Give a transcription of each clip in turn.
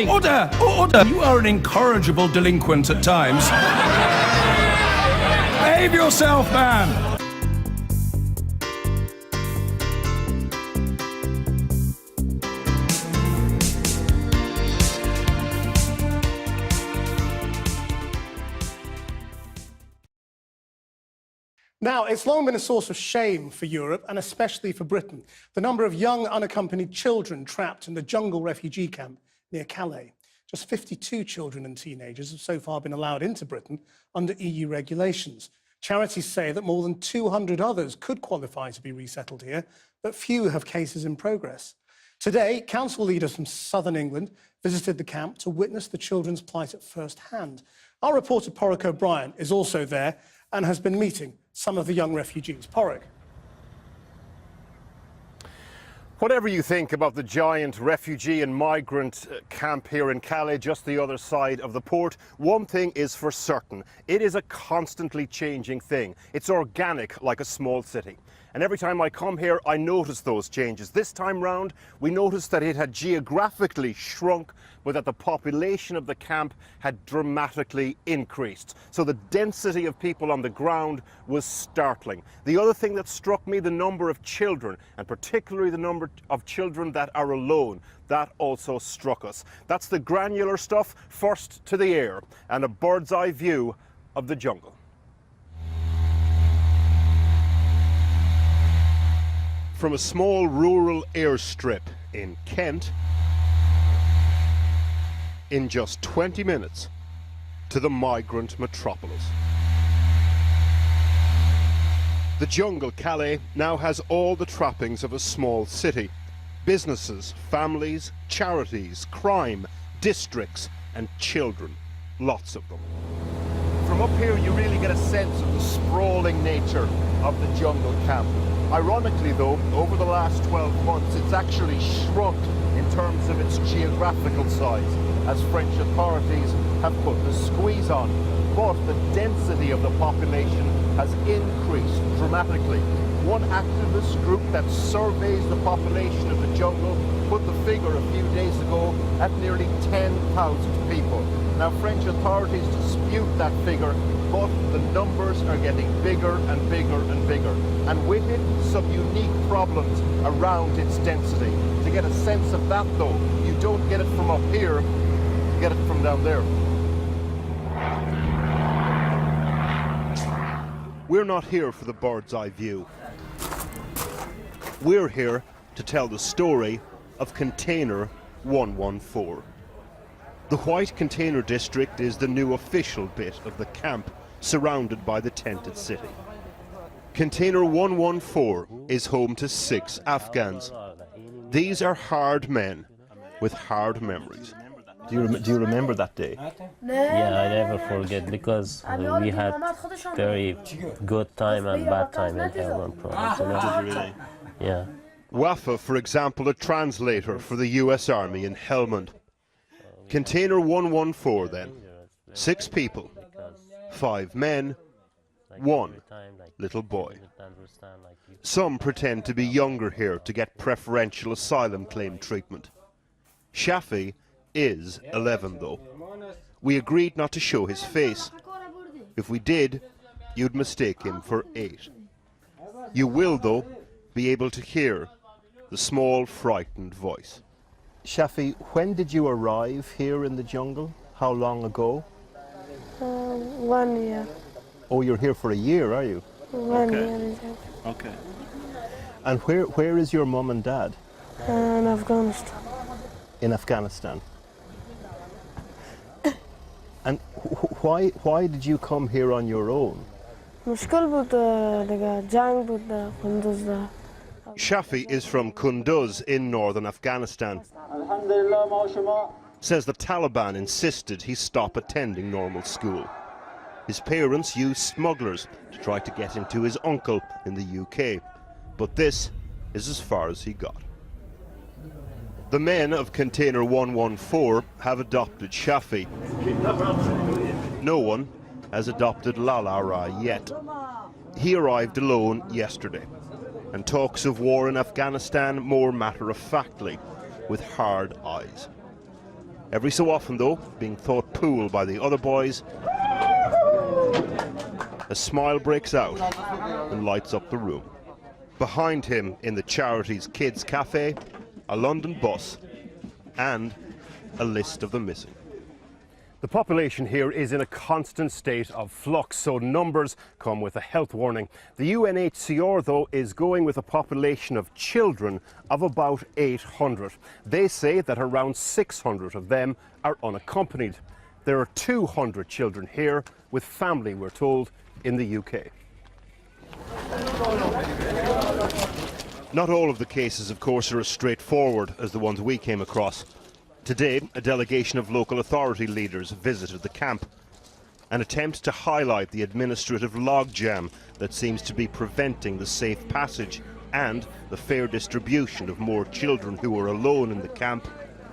Order! Order! You are an incorrigible delinquent at times. Behave yourself, man! Now, it's long been a source of shame for Europe, and especially for Britain, the number of young unaccompanied children trapped in the jungle refugee camp near Calais. Just 52 children and teenagers have so far been allowed into Britain under EU regulations. Charities say that more than 200 others could qualify to be resettled here, but few have cases in progress. Today, council leaders from southern England visited the camp to witness the children's plight at first hand. Our reporter Porrick O'Brien is also there and has been meeting some of the young refugees. Porrick. Whatever you think about the giant refugee and migrant camp here in Calais, just the other side of the port, one thing is for certain. It is a constantly changing thing. It's organic, like a small city. And every time I come here, I notice those changes. This time round, we noticed that it had geographically shrunk, but that the population of the camp had dramatically increased. So the density of people on the ground was startling. The other thing that struck me, the number of children, and particularly the number of children that are alone, that also struck us. That's the granular stuff. First to the air and a bird's eye view of the jungle. From a small rural airstrip in Kent, in just 20 minutes to the migrant metropolis. The jungle, Calais, now has all the trappings of a small city. Businesses, families, charities, crime, districts, and children. Lots of them. From up here, you really get a sense of the sprawling nature of the jungle camp. Ironically, though, over the last 12 months, it's actually shrunk in terms of its geographical size, as French authorities have put the squeeze on. But the density of the population has increased dramatically. One activist group that surveys the population of the jungle put the figure a few days ago at nearly 10,000 people. Now, French authorities dispute that figure, but the numbers are getting bigger and bigger and bigger. And with it, some unique problems around its density. To get a sense of that, though, you don't get it from up here, you get it from down there. We're not here for the bird's eye view. We're here to tell the story of Container 114. The White Container District is the new official bit of the camp, surrounded by the tented city. Container 114 is home to 6 Afghans. These are hard men with hard memories. Do you remember that day? Yeah, I never forget, because we had very good time and bad time in Helmand province. You know? Did you really? Yeah. Wafa, for example, a translator for the US Army in Helmand. Container 114 then. 6 people, 5 men, 1 little boy. Some pretend to be younger here to get preferential asylum claim treatment. Shafi is 11 though. We agreed not to show his face. If we did, you'd mistake him for 8. You will though be able to hear the small frightened voice. Shafi, when did you arrive here in the jungle? How long ago? 1 year. Oh, you're here for a year, are you? 1 year. Okay. And where is your mum and dad? In Afghanistan. In Afghanistan. And why did you come here on your own? Shafi is from Kunduz in northern Afghanistan. Says the Taliban insisted he stop attending normal school. His parents used smugglers to try to get him to his uncle in the UK. But this is as far as he got. The men of Container 114 have adopted Shafi. No one has adopted Lala yet. He arrived alone yesterday, and talks of war in Afghanistan more matter-of-factly, with hard eyes. Every so often, though, being thought cool by the other boys, a smile breaks out and lights up the room. Behind him in the charity's Kids Cafe, a London bus and a list of the missing. The population here is in a constant state of flux, so numbers come with a health warning. The UNHCR, though, is going with a population of children of about 800. They say that around 600 of them are unaccompanied. There are 200 children here with family, we're told, in the UK. Not all of the cases, of course, are as straightforward as the ones we came across. Today, a delegation of local authority leaders visited the camp, an attempt to highlight the administrative logjam that seems to be preventing the safe passage and the fair distribution of more children who are alone in the camp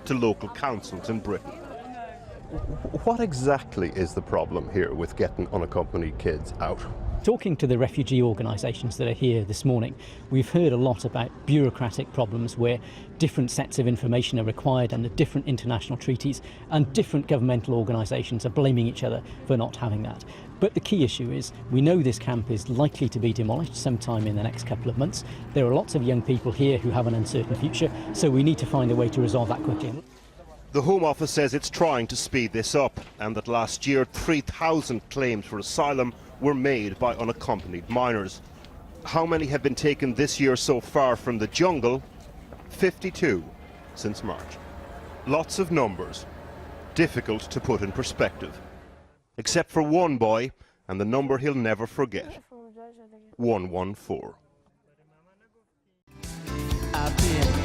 to local councils in Britain. What exactly is the problem here with getting unaccompanied kids out? Talking to the refugee organisations that are here this morning, we've heard a lot about bureaucratic problems where different sets of information are required under different international treaties, and different governmental organisations are blaming each other for not having that. But the key issue is we know this camp is likely to be demolished sometime in the next couple of months. There are lots of young people here who have an uncertain future, so we need to find a way to resolve that quickly. The Home Office says it's trying to speed this up, and that last year 3,000 claims for asylum were made by unaccompanied minors. How many have been taken this year so far from the jungle? 52 since March. Lots of numbers, difficult to put in perspective. Except for one boy, and the number he'll never forget, 114.